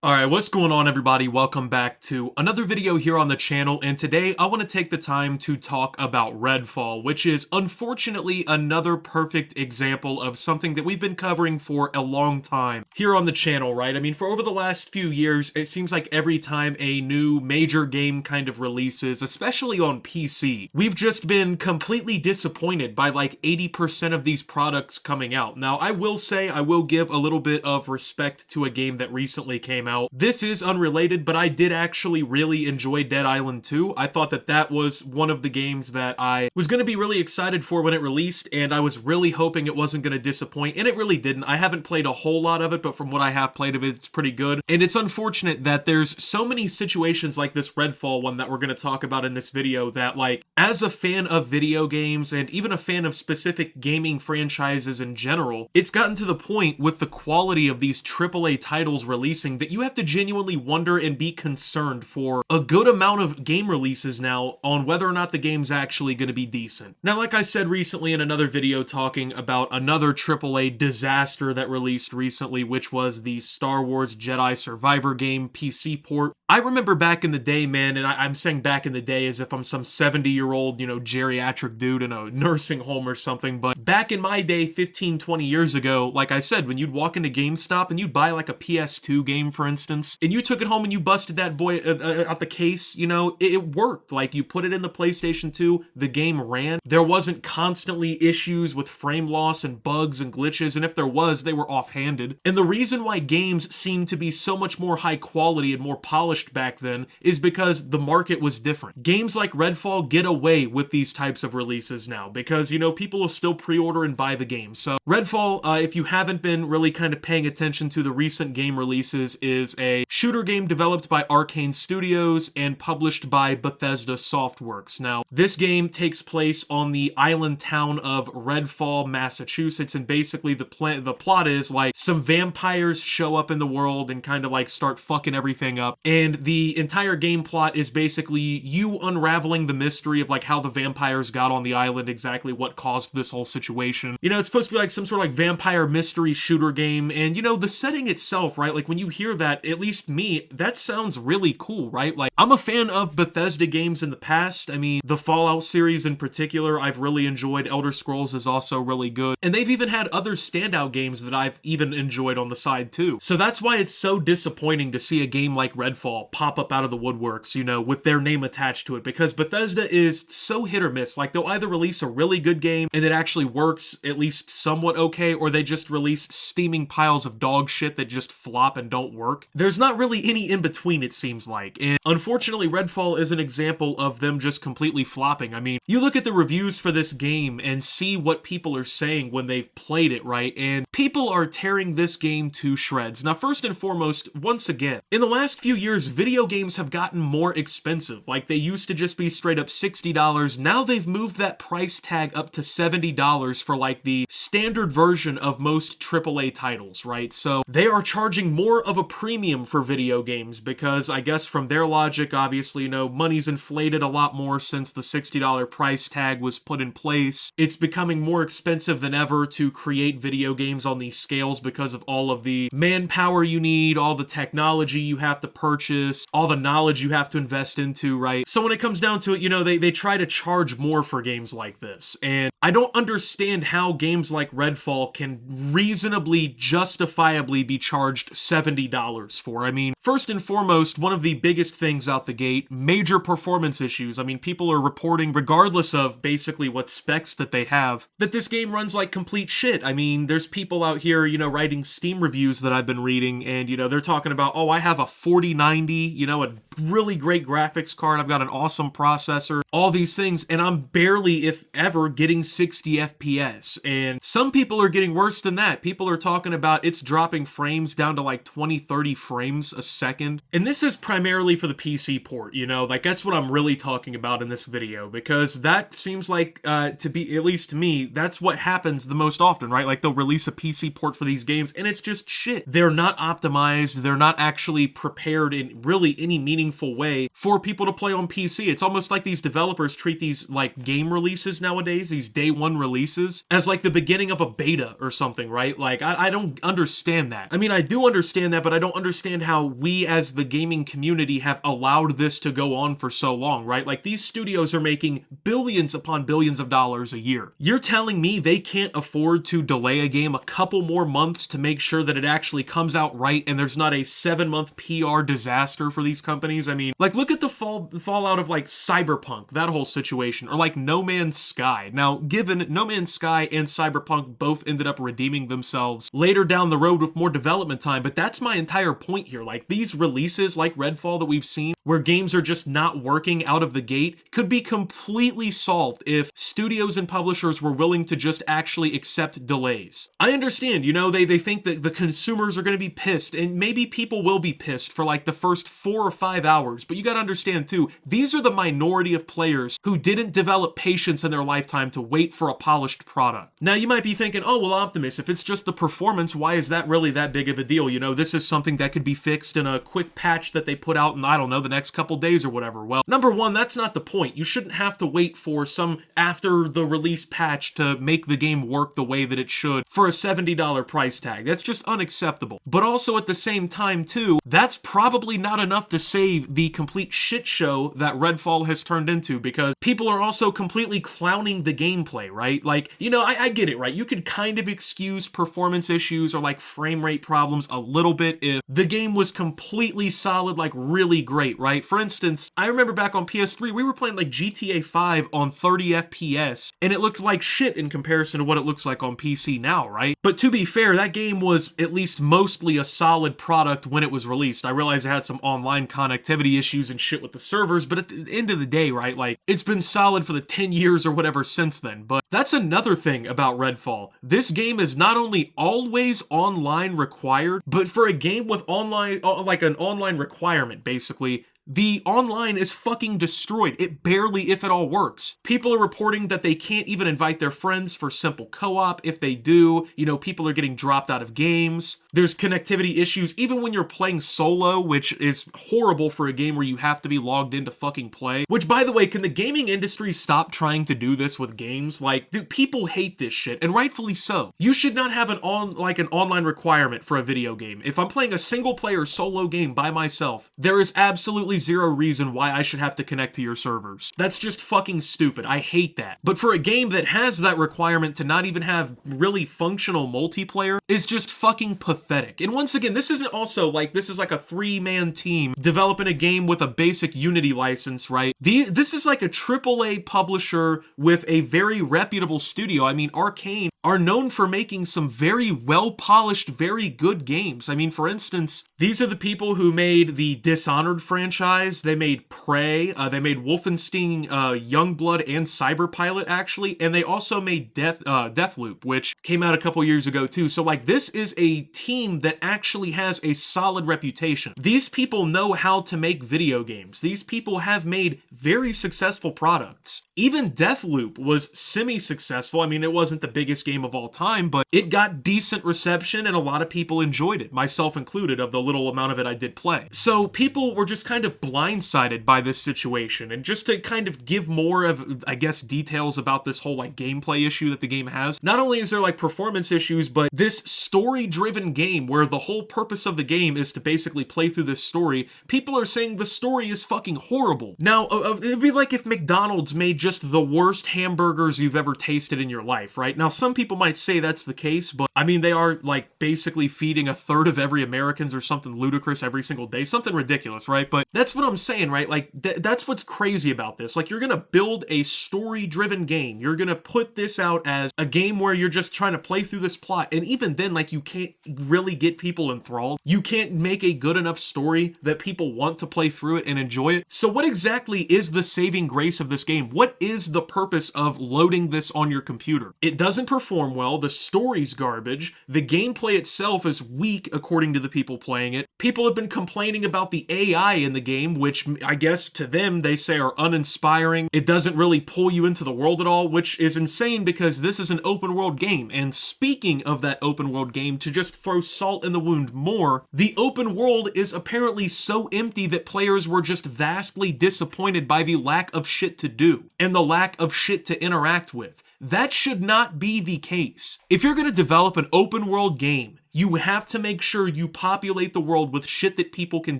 Alright, what's going on everybody? Welcome back to another video here on the channel, and today I want to take the time to talk about Redfall, which is unfortunately another perfect example of something that we've been covering for a long time here on the channel, right? I mean, for over the last few years, it seems like every time a new major game kind of releases, especially on PC, we've just been completely disappointed by like 80% of these products coming out. Now, I will say, I will give a little bit of respect to a game that recently came out. This is unrelated, but I did actually really enjoy Dead Island 2. I thought that that was one of the games that I was going to be really excited for when it released, and I was really hoping it wasn't going to disappoint, and it really didn't. I haven't played a whole lot of it, but from what I have played of it, it's pretty good. And it's unfortunate that there's so many situations like this Redfall one that we're going to talk about in this video that, like, as a fan of video games, and even a fan of specific gaming franchises in general, it's gotten to the point with the quality of these AAA titles releasing that you have to genuinely wonder and be concerned for a good amount of game releases now on whether or not the game's actually going to be decent. Now, like I said recently in another video talking about another AAA disaster that released recently, which was the Star Wars Jedi Survivor game PC port. I remember back in the day, man, and I'm saying back in the day as if I'm some 70-year-old, geriatric dude in a nursing home or something, but back in my day, 15, 20 years ago, like I said, when you'd walk into GameStop and you'd buy like a PS2 game, for instance, and you took it home and you busted that boy out the case, it worked. Like, you put it in the PlayStation 2, the game ran. There wasn't constantly issues with frame loss and bugs and glitches, and if there was, they were offhanded. And the reason why games seemed to be so much more high quality and more polished back then is because the market was different. Games like Redfall get away with these types of releases now because, people will still pre-order and buy the game. So Redfall, if you haven't been really kind of paying attention to the recent game releases, is a shooter game developed by Arcane Studios and published by Bethesda Softworks. Now, this game takes place on the island town of Redfall, Massachusetts, and basically the plot is like some vampires show up in the world and kind of like start fucking everything up, and the entire game plot is basically you unraveling the mystery of like how the vampires got on the island, exactly what caused this whole situation. It's supposed to be like some sort of like vampire mystery shooter game, and the setting itself, right? Like, when you hear that, at least me, that sounds really cool, right? Like, I'm a fan of Bethesda games in the past. I mean, the Fallout series in particular, I've really enjoyed. Elder Scrolls is also really good. And they've even had other standout games that I've even enjoyed on the side too. So that's why it's so disappointing to see a game like Redfall pop up out of the woodworks, with their name attached to it, because Bethesda is so hit or miss. Like, they'll either release a really good game and it actually works at least somewhat okay, or they just release steaming piles of dog shit that just flop and don't work. There's not really any in between, it seems like. And unfortunately, Redfall is an example of them just completely flopping. I mean, you look at the reviews for this game and see what people are saying when they've played it, right? And people are tearing this game to shreds. Now, first and foremost, once again, in the last few years, video games have gotten more expensive. Like, they used to just be straight up $60. Now they've moved that price tag up to $70 for like the standard version of most AAA titles, right? So they are charging more of a premium for video games because, I guess from their logic, obviously, money's inflated a lot more since the $60 price tag was put in place. It's becoming more expensive than ever to create video games on these scales because of all of the manpower you need, all the technology you have to purchase, all the knowledge you have to invest into, right? So when it comes down to it, they try to charge more for games like this. And I don't understand how games like Redfall can reasonably, justifiably be charged $70 for. I mean, first and foremost, one of the biggest things out the gate, major performance issues. I mean, people are reporting, regardless of basically what specs that they have, that this game runs like complete shit. I mean, there's people out here, writing Steam reviews that I've been reading, and, they're talking about, oh, I have a 4090, a really great graphics card, I've got an awesome processor, all these things, and I'm barely, if ever, getting 60 FPS. And some people are getting worse than that. People are talking about it's dropping frames down to like 20, 30 frames a second. And this is primarily for the PC port, like that's what I'm really talking about in this video, because that seems like, to be, at least to me, that's what happens the most often, right? Like, they'll release a PC port for these games and it's just shit. They're not optimized. They're not actually prepared in really any meaningful way for people to play on PC. It's almost like these developers treat these like game releases nowadays, these day one releases, as like the beginning of a beta or something, right? Like, I don't understand that. I mean, I do understand that, but I don't understand understand how we as the gaming community have allowed this to go on for so long, right? Like, these studios are making billions upon billions of dollars a year. You're telling me they can't afford to delay a game a couple more months to make sure that it actually comes out right and there's not a 7-month PR disaster for these companies? I mean, like, look at the fallout of like Cyberpunk, that whole situation, or like No Man's Sky. Now, given No Man's Sky and Cyberpunk both ended up redeeming themselves later down the road with more development time, but that's my entire point here. Like, these releases like Redfall that we've seen, where games are just not working out of the gate, could be completely solved if studios and publishers were willing to just actually accept delays. I understand, you know, they think that the consumers are going to be pissed, and maybe people will be pissed for like the first 4 or 5 hours, but you got to understand too, these are the minority of players who didn't develop patience in their lifetime to wait for a polished product. Now, you might be thinking, oh, well, Optimus, if it's just the performance, why is that really that big of a deal? You know, this is something that could be fixed in a quick patch that they put out in, I don't know, the next couple days or whatever. Well, number one, that's not the point. You shouldn't have to wait for some after the release patch to make the game work the way that it should for a $70 price tag. That's just unacceptable. But also at the same time too, that's probably not enough to save the complete shit show that Redfall has turned into, because people are also completely clowning the gameplay, right? Like, you know, I get it, right? You could kind of excuse performance issues or like frame rate problems a little bit if the game was completely solid, like really great, right? For instance, I remember back on PS3, we were playing like GTA 5 on 30 FPS, and it looked like shit in comparison to what it looks like on PC now, right? But to be fair, that game was at least mostly a solid product when it was released. I realize it had some online connectivity issues and shit with the servers, but at the end of the day, right, like, it's been solid for the 10 years or whatever since then. But that's another thing about Redfall. This game is not only always online required, but for a game with online, like an online requirement, basically, the online is fucking destroyed. It barely, if at all, works. People are reporting that they can't even invite their friends for simple co-op. If they do, you know, people are getting dropped out of games. There's connectivity issues, even when you're playing solo, which is horrible for a game where you have to be logged in to fucking play. Which, by the way, can the gaming industry stop trying to do this with games? Like, dude, people hate this shit, and rightfully so. You should not have an online requirement for a video game. If I'm playing a single-player solo game by myself, there is absolutely zero reason why I should have to connect to your servers. That's just fucking stupid. I hate that. But for a game that has that requirement to not even have really functional multiplayer is just fucking pathetic. And once again, this isn't also like, this is like a 3-man team developing a game with a basic Unity license, right? This is like a AAA publisher with a very reputable studio. I mean, Arcane are known for making some very well-polished, very good games. I mean, for instance, these are the people who made the Dishonored franchise. They made Prey. They made Wolfenstein, Youngblood, and Cyberpilot, actually. And they also made Deathloop, which came out a couple years ago, too. So, like, this is a team that actually has a solid reputation. These people know how to make video games. These people have made very successful products. Even Deathloop was semi-successful. I mean, it wasn't the biggest game of all time, but it got decent reception and a lot of people enjoyed it, myself included, of the little amount of it I did play. So people were just kind of blindsided by this situation, and just to kind of give more of, I guess, details about this whole like gameplay issue that the game has, not only is there like performance issues, but this story-driven game where the whole purpose of the game is to basically play through this story, people are saying the story is fucking horrible. Now, it'd be like if McDonald's made just the worst hamburgers you've ever tasted in your life, right? Now, some people might say that's the case, but I mean, they are like basically feeding a third of every Americans or something ludicrous every single day, something ridiculous, right? But that's what I'm saying, right? Like, that's what's crazy about this. Like, you're gonna build a story-driven game. You're gonna put this out as a game where you're just trying to play through this plot, and even then, like, you can't really get people enthralled. You can't make a good enough story that people want to play through it and enjoy it. So what exactly is the saving grace of this game? What is the purpose of loading this on your computer? It doesn't perform well, the story's garbage, the gameplay itself is weak according to the people playing it. People have been complaining about the AI in the game, which I guess to them they say are uninspiring. It doesn't really pull you into the world at all, which is insane because this is an open world game. And speaking of that open world game, to just throw salt in the wound more, the open world is apparently so empty that players were just vastly disappointed by the lack of shit to do and the lack of shit to interact with. That should not be the case. If you're going to develop an open world game, You have to make sure you populate the world with shit that people can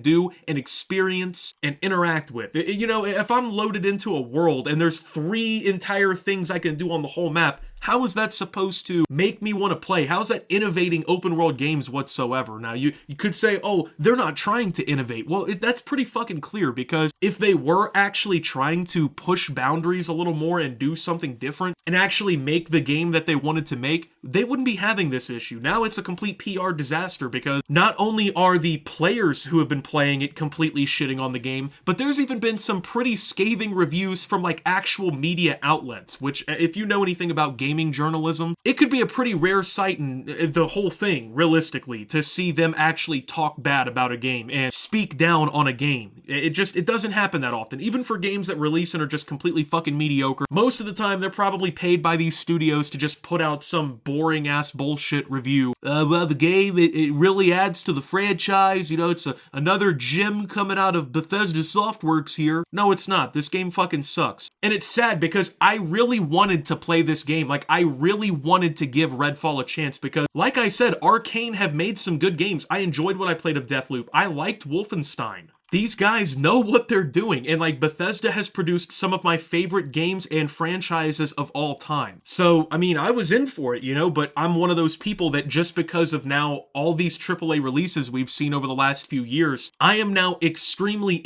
do and experience and interact with. You know, if I'm loaded into a world and there's 3 entire things I can do on the whole map, how is that supposed to make me want to play? How is that innovating open world games whatsoever? Now, you could say, oh, they're not trying to innovate. Well, that's pretty fucking clear, because if they were actually trying to push boundaries a little more and do something different and actually make the game that they wanted to make, they wouldn't be having this issue. Now it's a complete PR disaster, because not only are the players who have been playing it completely shitting on the game, but there's even been some pretty scathing reviews from like actual media outlets, which if you know anything about gaming journalism, it could be a pretty rare sight in the whole thing, realistically, to see them actually talk bad about a game and speak down on a game. It doesn't happen that often. Even for games that release and are just completely fucking mediocre, most of the time they're probably paid by these studios to just put out some boring ass bullshit review. Well, the game, it really adds to the franchise, you know, it's another gem coming out of Bethesda Softworks here. No, it's not. This game fucking sucks. And it's sad, because I really wanted to play this game. Like, I really wanted to give Redfall a chance, because, like I said, Arcane have made some good games. I enjoyed what I played of Deathloop. I liked Wolfenstein. These guys know what they're doing, and like Bethesda has produced some of my favorite games and franchises of all time. So, I mean, I was in for it, you know, but I'm one of those people that just because of now all these AAA releases we've seen over the last few years, I am now extremely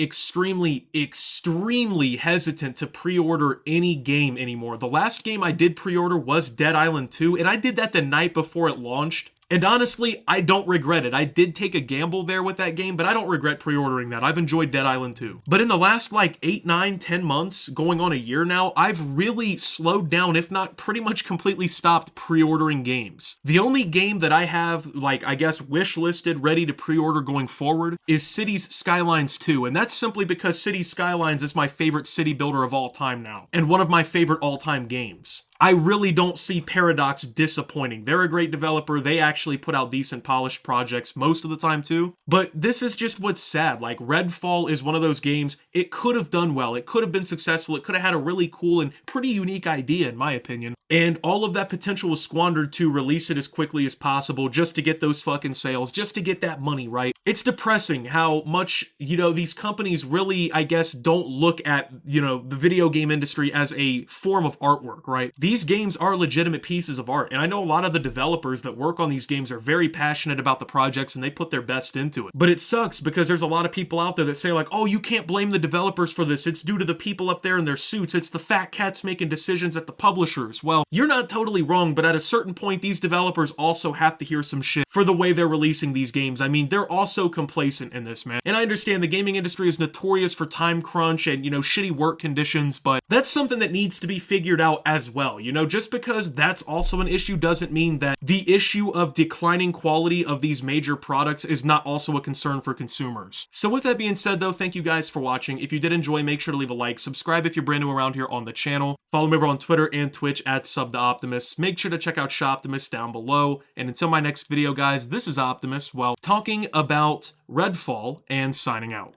hesitant to pre-order any game anymore. The last game I did pre-order was Dead Island 2, and I did that the night before it launched. And honestly, I don't regret it. I did take a gamble there with that game, but I don't regret pre-ordering that. I've enjoyed Dead Island 2. But in the last like 8, 9, 10 months, going on a year now, I've really slowed down, if not pretty much completely stopped pre-ordering games. The only game that I have, like, I guess, wish-listed, ready to pre-order going forward is Cities Skylines 2. And that's simply because Cities Skylines is my favorite city builder of all time now, and one of my favorite all-time games. I really don't see Paradox disappointing. They're a great developer. They actually put out decent polished projects most of the time too. But this is just what's sad. Like, Redfall is one of those games, it could have done well. It could have been successful. It could have had a really cool and pretty unique idea, in my opinion. And all of that potential was squandered to release it as quickly as possible just to get those fucking sales, just to get that money, right? It's depressing how much, you know, these companies really, I guess, don't look at, you know, the video game industry as a form of artwork, right? These games are legitimate pieces of art, and I know a lot of the developers that work on these games are very passionate about the projects and they put their best into it. But it sucks because there's a lot of people out there that say like, oh, you can't blame the developers for this. It's due to the people up there in their suits. It's the fat cats making decisions at the publishers. Well, you're not totally wrong, but at a certain point, these developers also have to hear some shit for the way they're releasing these games. I mean, they're also complacent in this, man. And I understand the gaming industry is notorious for time crunch and, you know, shitty work conditions, but that's something that needs to be figured out as well. You know, just because that's also an issue doesn't mean that the issue of declining quality of these major products is not also a concern for consumers. So with that being said, though, thank you guys for watching. If you did enjoy, make sure to leave a like, subscribe if you're brand new around here on the channel, follow me over on Twitter and Twitch at @SubTheOptimus. Make sure to check out Shoptimus down below. And until my next video, guys, this is Optimus, well, talking about Redfall and signing out.